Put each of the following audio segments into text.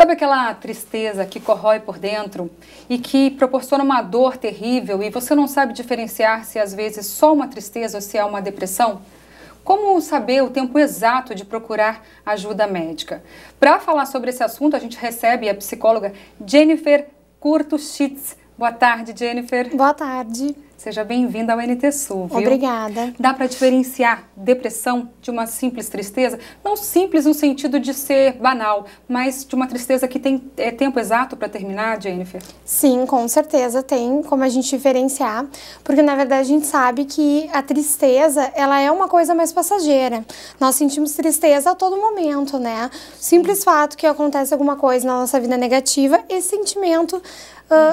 Sabe aquela tristeza que corrói por dentro e que proporciona uma dor terrível e você não sabe diferenciar se às vezes só uma tristeza ou se é uma depressão? Como saber o tempo exato de procurar ajuda médica? Para falar sobre esse assunto, a gente recebe a psicóloga Jennifer Curto-Schitz. Boa tarde, Jennifer. Boa tarde. Seja bem-vinda ao NT Sul, viu? Obrigada. Dá para diferenciar depressão de uma simples tristeza? Não simples no sentido de ser banal, mas de uma tristeza que tem tempo exato para terminar, Jennifer? Sim, com certeza tem como a gente diferenciar, porque na verdade a gente sabe que a tristeza, ela é uma coisa mais passageira. Nós sentimos tristeza a todo momento, né? Simples fato que acontece alguma coisa na nossa vida negativa, esse sentimento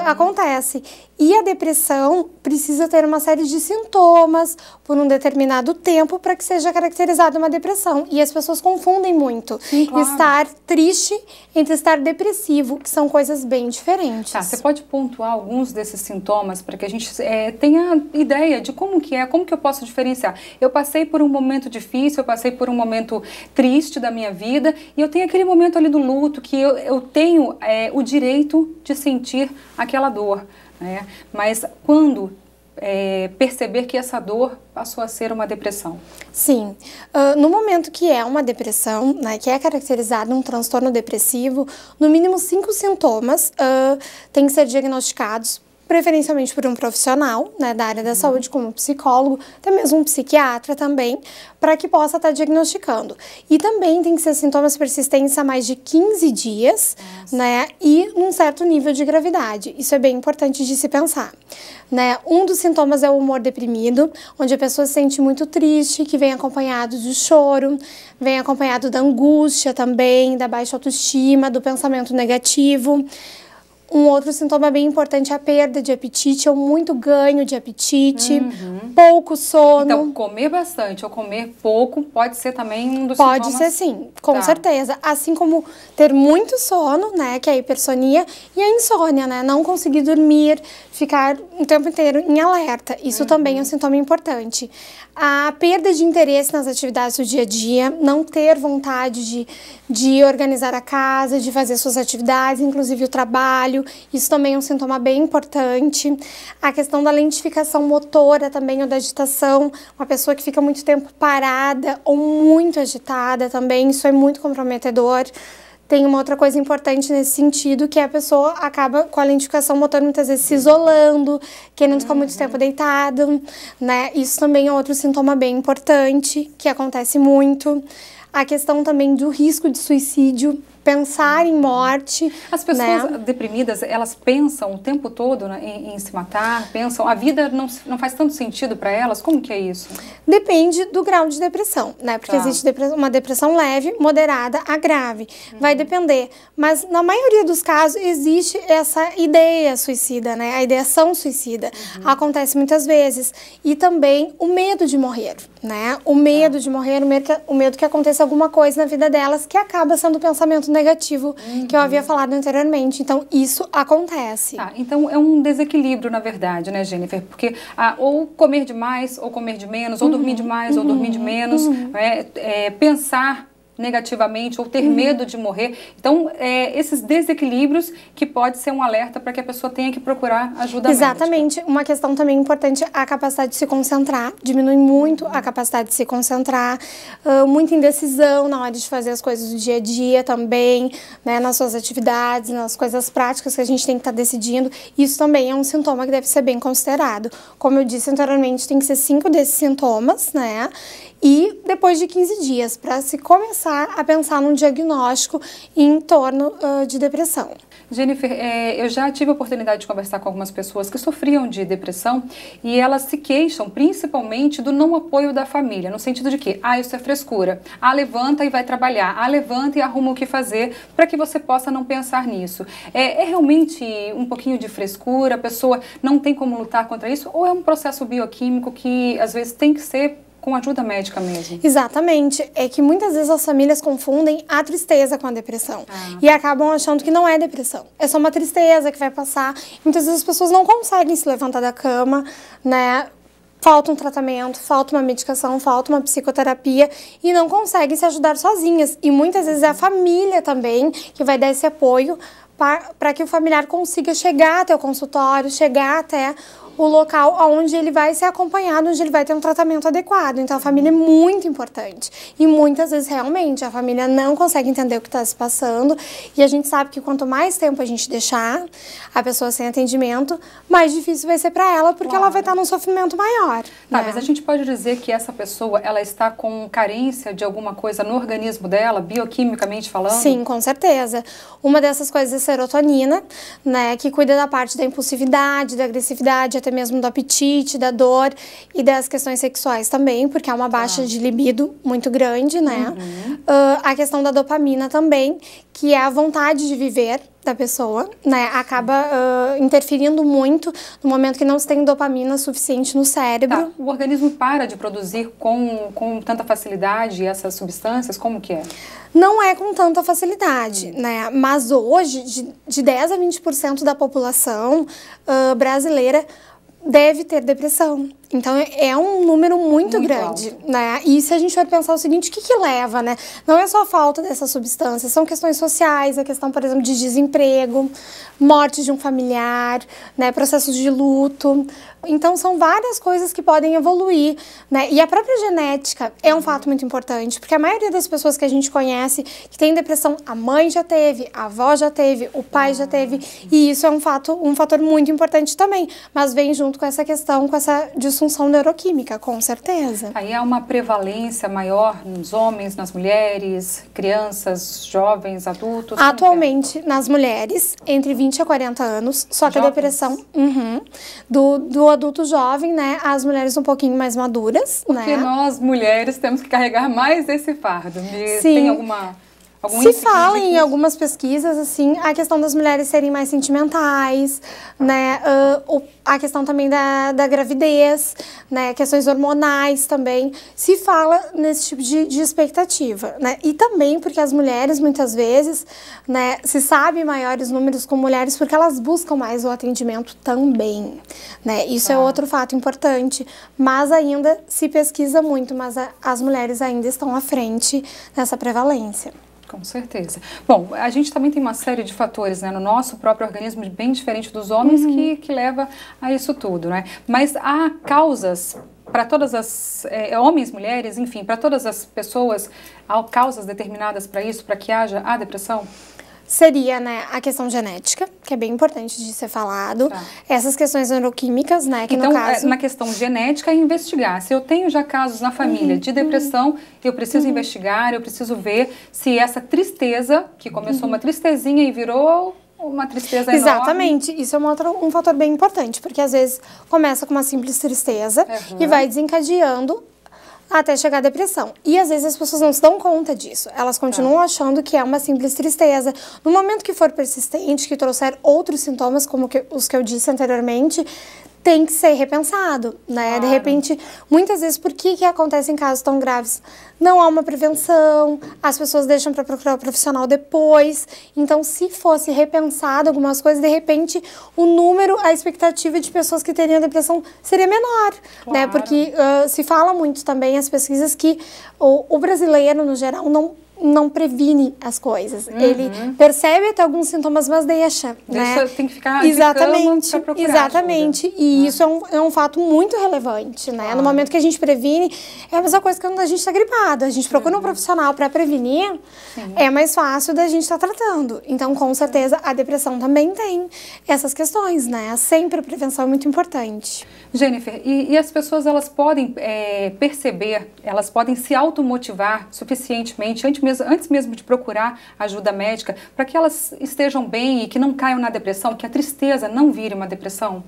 acontece. E a depressão precisa ter uma série de sintomas por um determinado tempo para que seja caracterizada uma depressão. E as pessoas confundem muito. Sim, claro. Estar triste entre estar depressivo, que são coisas bem diferentes. Tá, você pode pontuar alguns desses sintomas para que a gente tenha ideia de como que eu posso diferenciar. Eu passei por um momento difícil, eu passei por um momento triste da minha vida e eu tenho aquele momento ali do luto que eu tenho o direito de sentir aquela dor, né? Mas quando perceber que essa dor passou a ser uma depressão? Sim. No momento que é uma depressão, né, que é caracterizado um transtorno depressivo, no mínimo 5 sintomas têm que ser diagnosticados, preferencialmente por um profissional, né, da área da saúde, como um psicólogo, até mesmo um psiquiatra também, para que possa estar diagnosticando. E também tem que ser sintomas persistentes há mais de 15 dias, né, e num certo nível de gravidade. Isso é bem importante de se pensar. Né? Um dos sintomas é o humor deprimido, onde a pessoa se sente muito triste, que vem acompanhado de choro, vem acompanhado da angústia também, da baixa autoestima, do pensamento negativo. Um outro sintoma bem importante é a perda de apetite ou muito ganho de apetite, pouco sono. Então, comer bastante ou comer pouco pode ser também um dos sintomas? Pode ser sim, com certeza. Assim como ter muito sono, né, que é a hipersonia, e a insônia, né, não conseguir dormir, ficar o tempo inteiro em alerta. Isso também é um sintoma importante. A perda de interesse nas atividades do dia a dia, não ter vontade de organizar a casa, de fazer suas atividades, inclusive o trabalho. Isso também é um sintoma bem importante. A questão da lentificação motora também, ou da agitação, uma pessoa que fica muito tempo parada ou muito agitada também, isso é muito comprometedor. Tem uma outra coisa importante nesse sentido, que a pessoa acaba com a lentificação motora muitas vezes se isolando, querendo ficar muito tempo deitado, né? Isso também é outro sintoma bem importante, que acontece muito. A questão também do risco de suicídio, pensar em morte. As pessoas deprimidas, elas pensam o tempo todo, né, em se matar, pensam, a vida não faz tanto sentido para elas? Como que é isso? Depende do grau de depressão, né? Porque existe uma depressão leve, moderada a grave. Vai depender. Mas na maioria dos casos existe essa ideia suicida, né? A ideação suicida. Acontece muitas vezes. E também o medo de morrer, né? O medo de morrer, o medo que aconteça alguma coisa na vida delas que acaba sendo o pensamento negativo que eu havia falado anteriormente. Então, isso acontece. Tá, então é um desequilíbrio, na verdade, né, Jennifer? Porque ou comer demais, ou comer de menos, ou dormir demais, ou dormir de menos, pensar negativamente ou ter medo de morrer. Então, esses desequilíbrios que pode ser um alerta para que a pessoa tenha que procurar ajuda médica. Exatamente. Uma questão também importante é a capacidade de se concentrar. Diminui muito a capacidade de se concentrar. Muita indecisão na hora de fazer as coisas do dia a dia também, né, nas suas atividades, nas coisas práticas que a gente tem que estar decidindo. Isso também é um sintoma que deve ser bem considerado. Como eu disse anteriormente, tem que ser 5 desses sintomas, né? E depois de 15 dias, para se começar a pensar num diagnóstico em torno de depressão. Jennifer, eu já tive a oportunidade de conversar com algumas pessoas que sofriam de depressão e elas se queixam principalmente do não apoio da família, no sentido de que, isso é frescura, levanta e vai trabalhar, levanta e arruma o que fazer para que você possa não pensar nisso. É realmente um pouquinho de frescura, a pessoa não tem como lutar contra isso, ou é um processo bioquímico que às vezes tem que ser com ajuda médica mesmo? Exatamente. É que muitas vezes as famílias confundem a tristeza com a depressão. E acabam achando que não é depressão. É só uma tristeza que vai passar. Muitas vezes as pessoas não conseguem se levantar da cama, né? falta um tratamento, falta uma medicação, falta uma psicoterapia e não conseguem se ajudar sozinhas. E muitas vezes é a família também que vai dar esse apoio para que o familiar consiga chegar até o consultório, chegar até o local onde ele vai ser acompanhado, onde ele vai ter um tratamento adequado. Então, a família é muito importante. E muitas vezes, realmente, a família não consegue entender o que está se passando. E a gente sabe que quanto mais tempo a gente deixar a pessoa sem atendimento, mais difícil vai ser para ela, porque ela vai estar num sofrimento maior. Tá, né? Mas a gente pode dizer que essa pessoa, ela está com carência de alguma coisa no organismo dela, bioquimicamente falando? Sim, com certeza. Uma dessas coisas é a serotonina, né, que cuida da parte da impulsividade, da agressividade, até mesmo do apetite, da dor e das questões sexuais também, porque há uma baixa de libido muito grande, né? A questão da dopamina também, que é a vontade de viver da pessoa, né? Acaba interferindo muito no momento que não se tem dopamina suficiente no cérebro. Tá. O organismo para de produzir com tanta facilidade essas substâncias? Como que é? Não é com tanta facilidade, né? Mas hoje, de 10 a 20% da população brasileira deve ter depressão. Então, é um número muito grande, alto. né? E se a gente for pensar o seguinte, o que leva, né? Não é só a falta dessas substâncias, são questões sociais, a questão, por exemplo, de desemprego, morte de um familiar, né? Processos de luto. Então, são várias coisas que podem evoluir, né? E a própria genética é um fato muito importante, porque a maioria das pessoas que a gente conhece que tem depressão, a mãe já teve, a avó já teve, o pai já teve, e isso é um fator muito importante também, mas vem junto com essa questão, com essa disfunção neuroquímica, com certeza. Aí há uma prevalência maior nos homens, nas mulheres, crianças, jovens, adultos? Atualmente, nas mulheres, entre 20 a 40 anos, só que a depressão do adulto jovem, né, as mulheres um pouquinho mais maduras, porque né? nós, mulheres, temos que carregar mais esse fardo. Sim. Tem algum Se fala em algumas pesquisas, assim, a questão das mulheres serem mais sentimentais, né, a questão também da gravidez, né, questões hormonais também, se fala nesse tipo de expectativa, né, e também porque as mulheres, muitas vezes, né, se sabe maiores números com mulheres porque elas buscam mais o atendimento também, né, isso é outro fato importante, mas ainda se pesquisa muito, mas as mulheres ainda estão à frente nessa prevalência. Com certeza. Bom, a gente também tem uma série de fatores, né, no nosso próprio organismo, bem diferente dos homens, que leva a isso tudo, né? Mas há causas para todas as homens, mulheres, enfim, para todas as pessoas, há causas determinadas para isso, para que haja a depressão? Seria, né, a questão genética, que é bem importante de ser falado. Tá. Essas questões neuroquímicas, né, que então, no caso... na questão genética é investigar. Se eu tenho já casos na família de depressão, eu preciso investigar, eu preciso ver se essa tristeza, que começou uma tristezinha e virou uma tristeza enorme. Exatamente. Isso é um fator bem importante, porque às vezes começa com uma simples tristeza e vai desencadeando até chegar à depressão. E às vezes as pessoas não se dão conta disso. Elas continuam achando que é uma simples tristeza. No momento que for persistente, que trouxer outros sintomas, como os que eu disse anteriormente, tem que ser repensado, né? Claro. De repente, muitas vezes, por que acontece em casos tão graves? Não há uma prevenção, as pessoas deixam para procurar o profissional depois. Então, se fosse repensado algumas coisas, de repente, o número, a expectativa de pessoas que teriam depressão seria menor, claro. Né? Porque se fala muito também, as pesquisas, que o brasileiro, no geral, não previne as coisas. Ele percebe até alguns sintomas, mas deixa, né? Tem que ficar exatamente, para procurar exatamente. ajuda. E isso é um fato muito relevante, né? No momento que a gente previne, é a mesma coisa que quando a gente está gripado. A gente procura um profissional para prevenir, é mais fácil da gente estar tratando. Então, com certeza, a depressão também tem essas questões, né? Sempre a prevenção é muito importante. Jennifer, e as pessoas, elas podem perceber, elas podem se automotivar suficientemente antes mesmo de procurar ajuda médica, para que elas estejam bem e que não caiam na depressão, que a tristeza não vire uma depressão?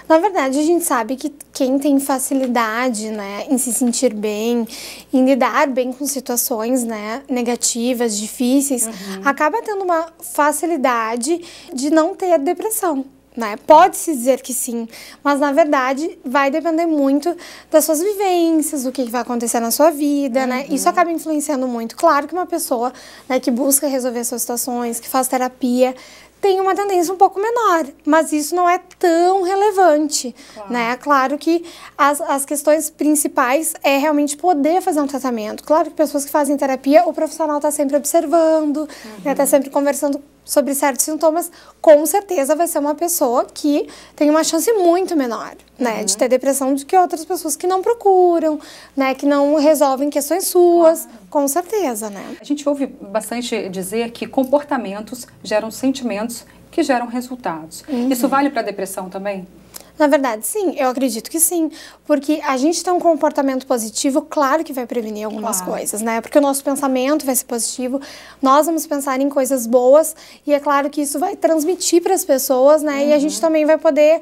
Na verdade, a gente sabe que quem tem facilidade, né, em se sentir bem, em lidar bem com situações, né, negativas, difíceis, acaba tendo uma facilidade de não ter depressão. Né? Pode-se dizer que sim, mas na verdade vai depender muito das suas vivências, do que vai acontecer na sua vida, né? Isso acaba influenciando muito. Claro que uma pessoa, né, que busca resolver suas situações, que faz terapia, tem uma tendência um pouco menor, mas isso não é tão relevante, né? Claro que as questões principais é realmente poder fazer um tratamento. Claro que pessoas que fazem terapia, o profissional está sempre observando, né? Tá sempre conversando sobre certos sintomas, com certeza vai ser uma pessoa que tem uma chance muito menor, né, de ter depressão do que outras pessoas que não procuram, né, que não resolvem questões suas, com certeza, né. A gente ouve bastante dizer que comportamentos geram sentimentos que geram resultados. Isso vale para a depressão também? Na verdade, sim, eu acredito que sim, porque a gente tem um comportamento positivo, claro que vai prevenir algumas coisas, né? Porque o nosso pensamento vai ser positivo, nós vamos pensar em coisas boas e é claro que isso vai transmitir para as pessoas, né? E a gente também vai poder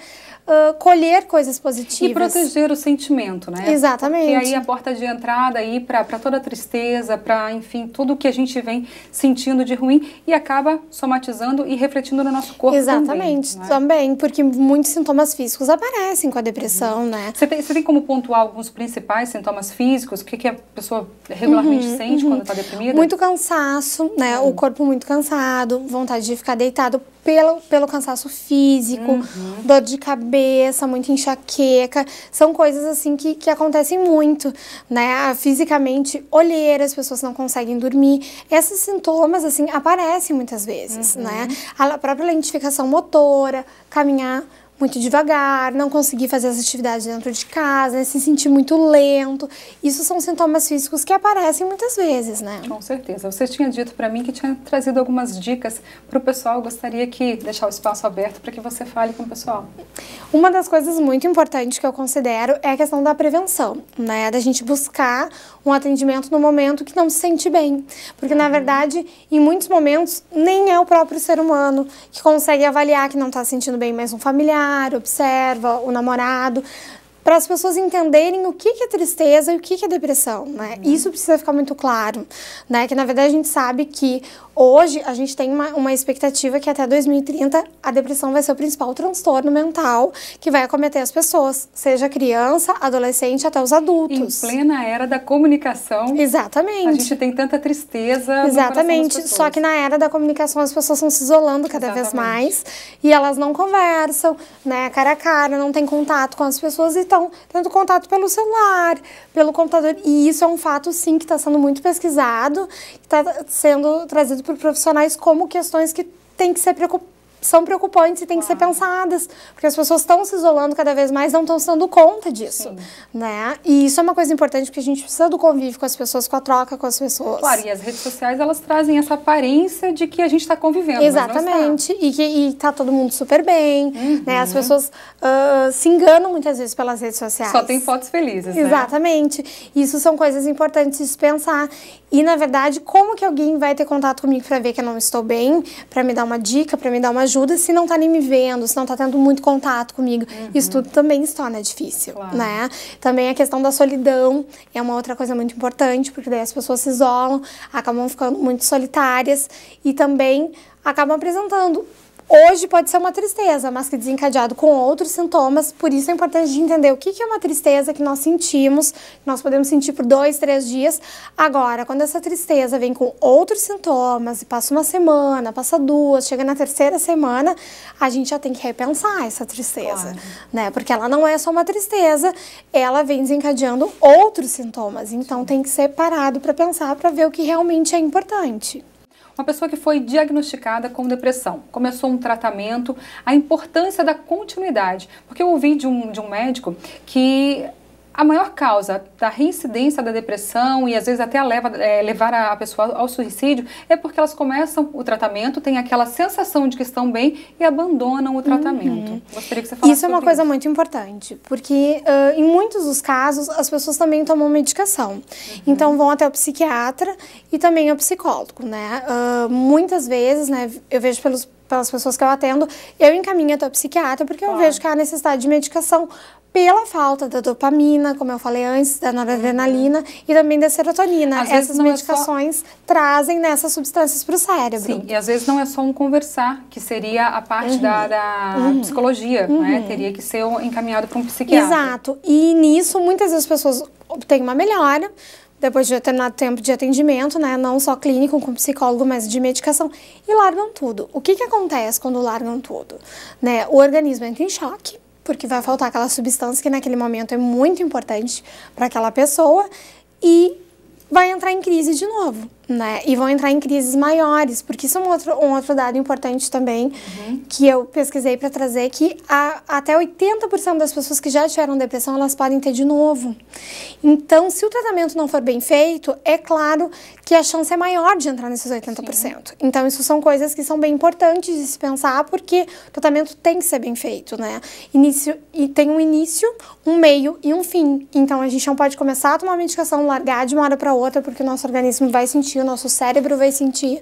colher coisas positivas. E proteger o sentimento, né? Exatamente. E aí a porta de entrada aí para toda a tristeza, para, enfim, tudo que a gente vem sentindo de ruim e acaba somatizando e refletindo no nosso corpo também. Exatamente, também, porque muitos sintomas físicos aparecem com a depressão, né? Você tem como pontuar alguns principais sintomas físicos? O que a pessoa regularmente sente quando está deprimida? Muito cansaço, né? O corpo muito cansado, vontade de ficar deitado pelo cansaço físico, dor de cabeça, muita enxaqueca, são coisas assim que acontecem muito, né? Fisicamente, olheira, as pessoas não conseguem dormir. Esses sintomas, assim, aparecem muitas vezes, né? A própria lentificação motora, caminhar muito devagar, não conseguir fazer as atividades dentro de casa, né, se sentir muito lento. Isso são sintomas físicos que aparecem muitas vezes, né? Com certeza. Você tinha dito para mim que tinha trazido algumas dicas para o pessoal. Eu gostaria que deixar o espaço aberto para que você fale com o pessoal. Uma das coisas muito importantes que eu considero é a questão da prevenção, né? Da gente buscar um atendimento no momento que não se sente bem. Porque, na verdade, em muitos momentos, nem é o próprio ser humano que consegue avaliar que não está se sentindo bem, mas um familiar observa, o namorado, para as pessoas entenderem o que é tristeza e o que é depressão, né? Isso precisa ficar muito claro, né? Que, na verdade, a gente sabe que hoje a gente tem uma expectativa que até 2030 a depressão vai ser o principal transtorno mental que vai acometer as pessoas, seja criança, adolescente, até os adultos. Em plena era da comunicação. Exatamente. A gente tem tanta tristeza. Exatamente. Só que na era da comunicação as pessoas estão se isolando cada vez mais e elas não conversam, né, cara a cara, não tem contato com as pessoas e estão tendo contato pelo celular, pelo computador. E isso é um fato, sim, que está sendo muito pesquisado, que está sendo trazido por profissionais como questões que têm que ser são preocupantes e têm que ser pensadas, porque as pessoas estão se isolando cada vez mais, não estão se dando conta disso, né? E isso é uma coisa importante, porque a gente precisa do convívio com as pessoas, com a troca com as pessoas. Claro, e as redes sociais, elas trazem essa aparência de que a gente está convivendo. Exatamente, e tá todo mundo super bem, né? As pessoas se enganam muitas vezes pelas redes sociais. Só tem fotos felizes, né? Exatamente. Isso são coisas importantes de se pensar. E, na verdade, como que alguém vai ter contato comigo para ver que eu não estou bem, para me dar uma dica, para me dar uma ajuda, se não tá nem me vendo, se não tá tendo muito contato comigo? Isso tudo também se torna difícil, né? Também a questão da solidão é uma outra coisa muito importante, porque daí as pessoas se isolam, acabam ficando muito solitárias e também acabam apresentando. Hoje pode ser uma tristeza, mas que desencadeado com outros sintomas, por isso é importante de entender o que é uma tristeza que nós sentimos, que nós podemos sentir por 2, 3 dias. Agora, quando essa tristeza vem com outros sintomas, e passa uma semana, passa 2, chega na 3ª semana, a gente já tem que repensar essa tristeza, né? Porque ela não é só uma tristeza, ela vem desencadeando outros sintomas, então tem que ser parado para pensar, para ver o que realmente é importante. Uma pessoa que foi diagnosticada com depressão, começou um tratamento, a importância da continuidade. Porque eu ouvi de um médico que a maior causa da reincidência da depressão e às vezes até levar a pessoa ao suicídio é porque elas começam o tratamento, têm aquela sensação de que estão bem e abandonam o tratamento. Gostaria que você falasse isso é uma coisa muito importante, porque em muitos dos casos as pessoas também tomam medicação. Então vão até o psiquiatra e também ao psicólogo, né? Muitas vezes, né, eu vejo pelas pessoas que eu atendo, eu encaminho até o psiquiatra porque eu vejo que há necessidade de medicação pela falta da dopamina, como eu falei antes, da noradrenalina e também da serotonina. Essas medicações trazem nessas substâncias para o cérebro. Sim, e às vezes não é só um conversar, que seria a parte da psicologia, né? Teria que ser encaminhado para um psiquiatra. Exato, e nisso muitas das pessoas obtêm uma melhora, depois de determinado tempo de atendimento, né, não só clínico com psicólogo, mas de medicação, e largam tudo. O que acontece quando largam tudo? Né, o organismo entra em choque, porque vai faltar aquela substância que naquele momento é muito importante para aquela pessoa, e vai entrar em crise de novo, né? E vão entrar em crises maiores, porque isso é um outro dado importante também, que eu pesquisei para trazer, que até 80% das pessoas que já tiveram depressão, elas podem ter de novo. Então, se o tratamento não for bem feito, é claro que a chance é maior de entrar nesses 80%. Sim. Então, isso são coisas que são bem importantes de se pensar, porque o tratamento tem que ser bem feito, né? E tem um início, um meio e um fim. Então, a gente não pode começar a tomar medicação, largar de uma hora para outra, porque o nosso organismo vai sentir, o nosso cérebro vai sentir,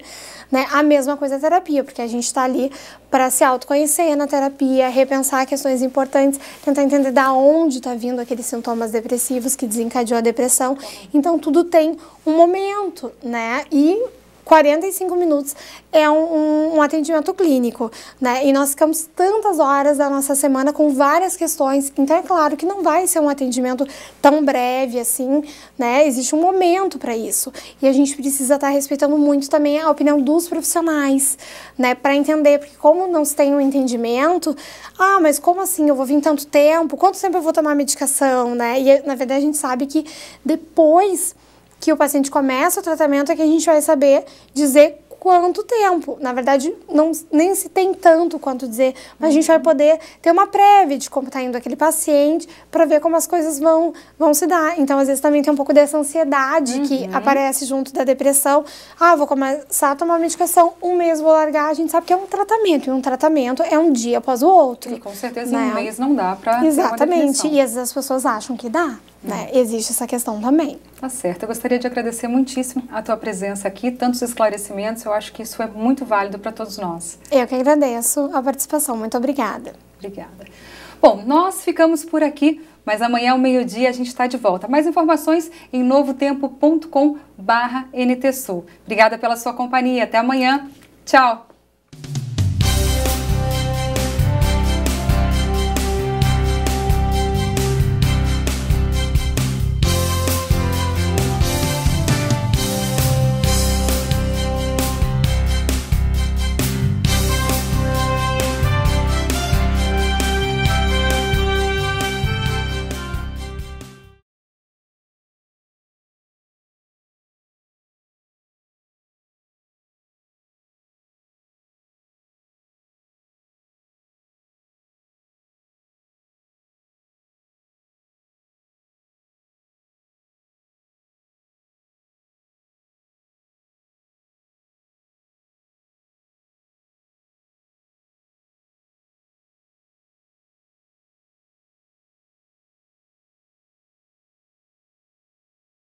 né, a mesma coisa a terapia, porque a gente está ali para se autoconhecer na terapia, repensar questões importantes, tentar entender da onde está vindo aqueles sintomas depressivos que desencadeou a depressão. Então, tudo tem um momento, né, e 45 minutos é um atendimento clínico, né? E nós ficamos tantas horas da nossa semana com várias questões, então é claro que não vai ser um atendimento tão breve assim, né? Existe um momento para isso. E a gente precisa estar respeitando muito também a opinião dos profissionais, né? Para entender, porque como não se tem um entendimento, mas como assim? Eu vou vir tanto tempo? Quanto tempo eu vou tomar medicação, né? E na verdade a gente sabe que depois que o paciente começa o tratamento é que a gente vai saber dizer quanto tempo. Na verdade, nem se tem tanto quanto dizer, mas a gente vai poder ter uma prévia de como está indo aquele paciente para ver como as coisas vão se dar. Então, às vezes, também tem um pouco dessa ansiedade que aparece junto da depressão. Vou começar a tomar medicação, um mês vou largar. A gente sabe que é um tratamento, e um tratamento é um dia após o outro. E com certeza em um mês não dá para ter uma Exatamente, e às vezes as pessoas acham que dá. Né? Existe essa questão também. Tá certo. Eu gostaria de agradecer muitíssimo a tua presença aqui, tantos esclarecimentos. Eu acho que isso é muito válido para todos nós. Eu que agradeço a participação. Muito obrigada. Obrigada. Bom, nós ficamos por aqui, mas amanhã ao meio-dia a gente está de volta. Mais informações em novotempo.com/NTSul. Obrigada pela sua companhia. Até amanhã. Tchau.